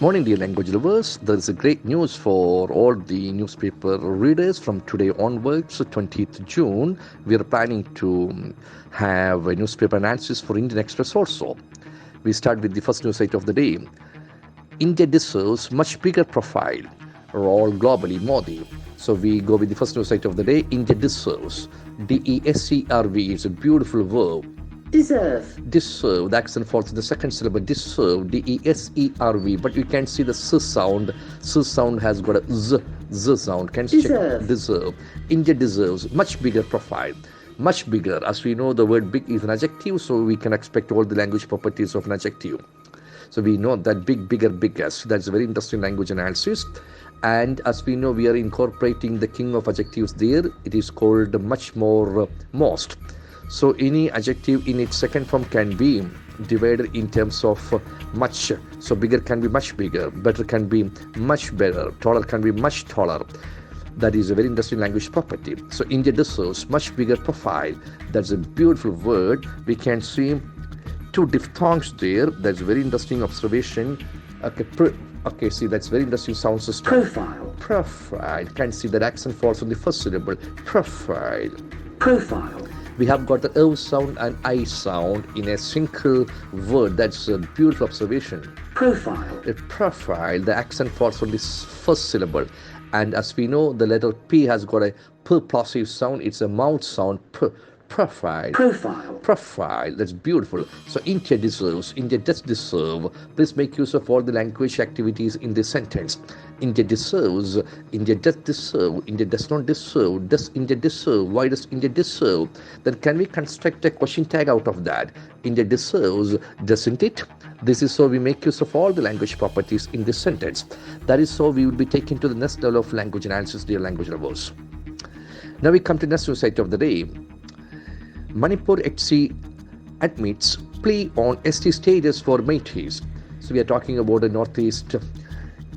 Morning, dear language lovers. There is a great news for all the newspaper readers from today onwards, 20th June. We are planning to have a newspaper analysis for Indian Express also. We start with the first news site of the day. India deserves much bigger profile. All globally, Modi. So we go with the first news site of the day. India deserves. D-E-S-E-R-V. It's a beautiful verb. Deserve. Deserve, the accent falls in the second syllable. Deserve, D-E-S-E-R-V. But you can't see the S sound. S sound has got a Z sound. Can you check? Deserve. India deserves much bigger profile. Much bigger. As we know, the word big is an adjective, so we can expect all the language properties of an adjective. So we know that big, bigger, biggest. That's a very interesting language analysis. And as we know, we are incorporating the king of adjectives there. It is called much more, most. So any adjective in its second form can be divided in terms of much. So bigger can be much bigger, better can be much better, taller can be much taller. That is a very interesting language property. So India deserves much bigger profile. That's a beautiful word. We can see two diphthongs there. That's a very interesting observation. Okay, see, that's very interesting sound system. Profile. Profile. Can see that accent falls on the first syllable. Profile. Profile. We have got the O sound and I sound in a single word. That's a beautiful observation. Profile. A profile, the accent falls on this first syllable. And as we know, the letter P has got a plosive sound. It's a mouth sound. Profile. Profile. Profile. That's beautiful. So India deserves. India does deserve. Please make use of all the language activities in this sentence. India deserves. India does deserve. India does not deserve. Does India deserve? Why does India deserve? Then can we construct a question tag out of that? India deserves, doesn't it? This is how we make use of all the language properties in this sentence. That is how we will be taken to the next level of language analysis, dear language lovers. Now we come to the next news site of the day. Manipur HC admits plea on ST status for Meiteis. So we are talking about the Northeast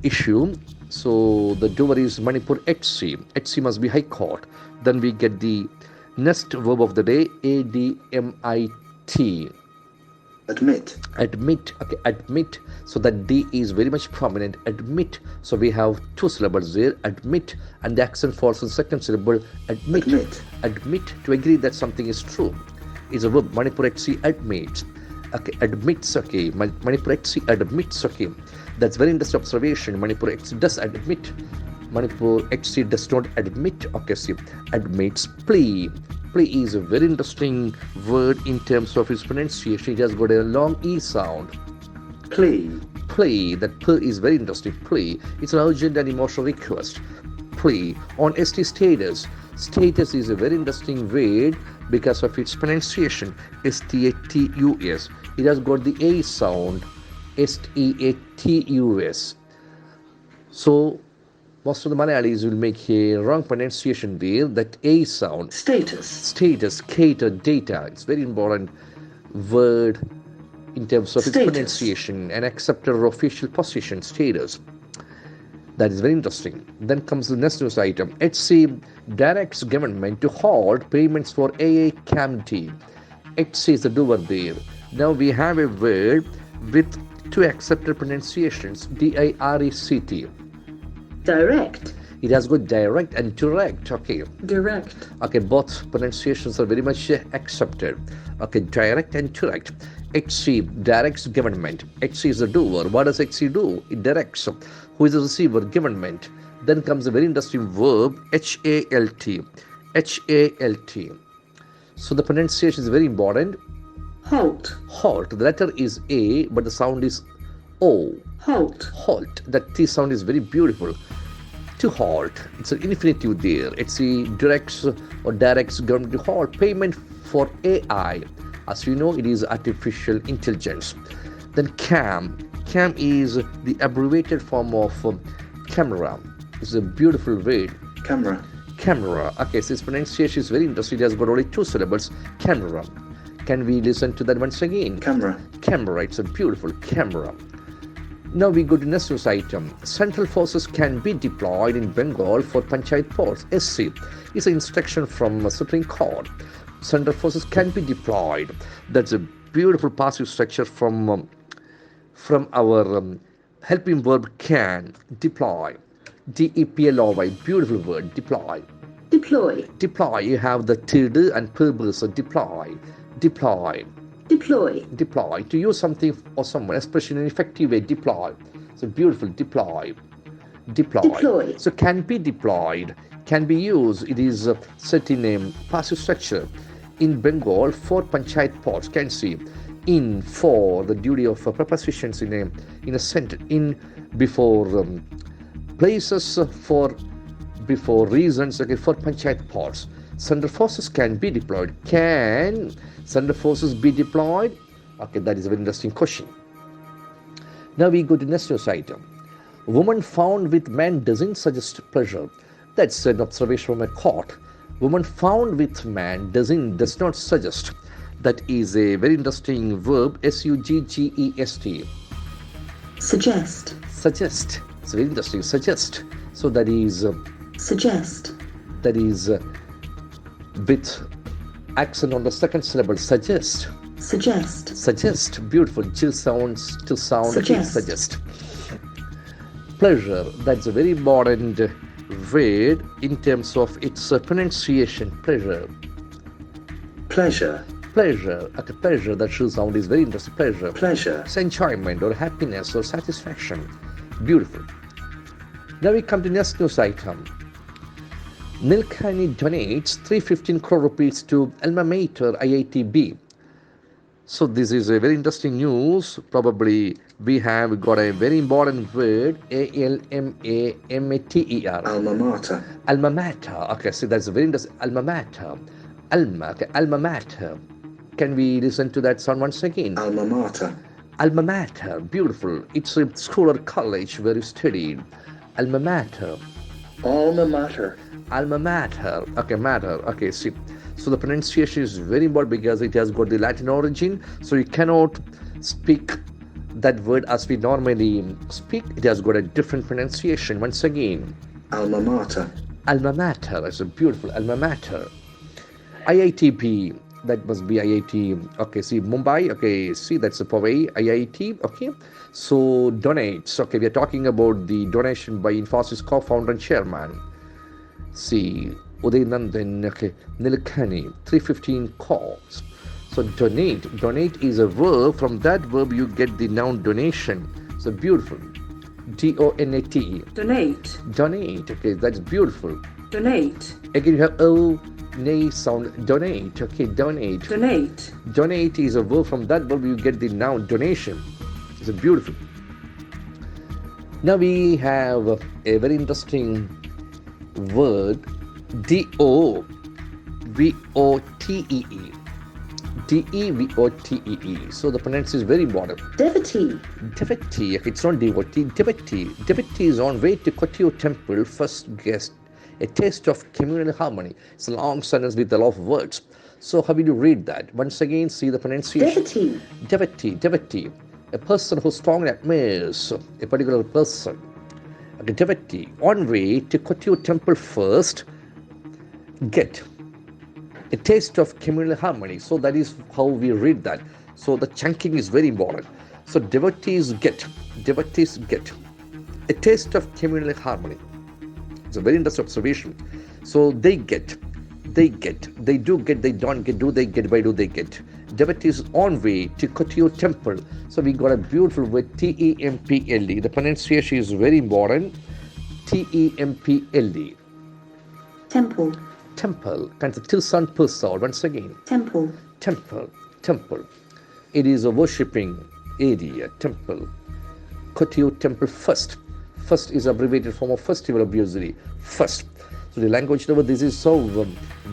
issue. So the doer is Manipur HC. HC must be High Court. Then we get the next verb of the day, ADMIT. Admit. Admit. Okay, admit. So that D is very much prominent. Admit. So we have two syllables there. Admit. And the accent falls on the second syllable. Admit. Admit. Admit. To agree that something is true. Is a verb. Manipur HC admits. Okay, admits. Okay. Manipur HC admits. Okay. That's very interesting observation. Manipur HC does admit. Manipur HC does not admit. Okay, see. Admits. Plea. Plea is a very interesting word in terms of its pronunciation. It has got a long E sound. Plea. Plea. That P is very interesting. Plea. It's an urgent and emotional request. Plea. On ST status. Status is a very interesting word because of its pronunciation. S-T-A-T-U-S. It has got the A sound. S-T-A-T-U-S. So most of the Malayalis will make a wrong pronunciation there. That A sound. Status. Status, cater, data. It's very important word in terms of its pronunciation. An accepted official position, status. That is very interesting. Then comes the next news item. HC directs government to halt payments for AA Committee. HC is the doer there. Now we have a word with two accepted pronunciations. D-I-R-E-C-T. Direct. It has got direct and direct. Okay. Direct. Okay, both pronunciations are very much accepted. Okay, direct and direct. HC directs government. HC is the doer. What does HC do? It directs. Who is the receiver? Government. Then comes a very interesting verb, H-A-L-T. H-A-L-T. So the pronunciation is very important. Halt. Halt. The letter is A, but the sound is O. Halt. Halt. That T sound is very beautiful. To halt. It's an infinitive there. HC directs or directs government to halt payment for AI. As we know, it is artificial intelligence. Then CAM. CAM is the abbreviated form of camera. It's a beautiful word. Camera. Camera. Okay, so its pronunciation is very interesting. It has got only two syllables. Camera. Can we listen to that once again? Camera. Camera. It's a beautiful camera. Now we go to next news item. Central forces can be deployed in Bengal for Panchayat polls. SC is an instruction from Supreme Court. Central forces can be deployed. That's a beautiful passive structure from our Helping verb can, deploy. Deploy, beautiful word, deploy. Deploy. Deploy, you have the tilde and purpose, so deploy. Deploy. Deploy. Deploy, to use something or someone, especially in an effective way, deploy. So beautiful, deploy. Deploy. Deploy. So can be deployed, can be used. It is set in a passive structure. In Bengal, 4 panchayat pots, can see. In, for, the duty of prepositions in a sentence. In, before places, for, before reasons, okay, for panchayat pots. Central forces can be deployed. Can central forces be deployed? Okay, that is a very interesting question. Now we go to next news item. Woman found with man doesn't suggest pleasure. That's an observation from a court. Woman found with man does not suggest. That is a very interesting verb, suggest. Suggest. Suggest. It's very interesting. Suggest. So that is Suggest. that is with accent on the second syllable. Suggest. Suggest. Suggest. Beautiful. Chill sounds. Chill sound. Suggest. Suggest. Pleasure. That's a very important word in terms of its pronunciation. Pleasure. Pleasure. Pleasure. Okay, pleasure. That true sound is very interesting. Pleasure. Pleasure. It's enjoyment or happiness or satisfaction. Beautiful. Now we come to next news item. Nilkhani donates 315 crore rupees to alma mater IITB. So this is a very interesting news. Probably we have got a very important word, ALMAMATER. Alma mater. Alma mater. Okay, see that's a very interesting. Alma mater. Alma. Okay, alma mater. Can we listen to that sound once again? Alma mater. Alma mater. Beautiful. It's a school or college where you studied. Alma mater. Alma mater. Alma mater. Okay, matter. Okay, see. So the pronunciation is very important because it has got the Latin origin. So you cannot speak that word as we normally speak. It has got a different pronunciation. Once again, Alma mater. alma mater. That's a beautiful alma mater. IITB. That must be IIT. Okay, see Mumbai. Okay, see that's a Powai IIT. Okay, so donates. Okay, we are talking about the donation by Infosys co-founder and chairman. See Uday Nandan. Okay, Nilkhani 315 calls. So donate. Donate is a verb. From that verb you get the noun donation. So beautiful. DONATE. Donate. Donate. Okay, that's beautiful. Donate. Again, you have O, nay sound. Donate. Okay, donate. Donate. Donate is a verb. From that verb, you get the noun donation. It's a beautiful. Now we have a very interesting word, DEVOTEE. DEVOTEE. So the pronunciation is very important. Devotee. Devotee. Okay, it's not devotee. Devotee. Devotee is on way to Kotiyo temple. First guest. A taste of communal harmony. It's a long sentence with a lot of words. So how will you read that? Once again, see the pronunciation. Devotee. Devotee. Devotee. A person who strongly admires a particular person. A devotee. On way to Kotiyo temple first, get a taste of communal harmony. So that is how we read that. So the chunking is very important. So devotees get a taste of communal harmony. It's a very interesting observation. So they do get, they don't get, do they get, why do they get? Devotees on way to Kotiyo temple. So we got a beautiful word, TEMPLE. The pronunciation is very important. TEMPLE. Temple. Temple. Kind of till sun pulse out. Once again. Temple. Temple. Temple. It is a worshipping area. Temple. Kotiyo temple first. First is abbreviated form of festival of usually. First. So the language number, this is so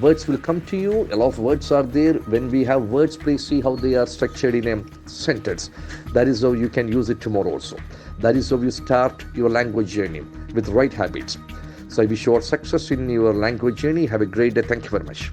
words will come to you. A lot of words are there. When we have words, please see how they are structured in a sentence. That is how you can use it tomorrow also. That is how you start your language journey with right habits. So I wish you all success in your language journey. Have a great day. Thank you very much.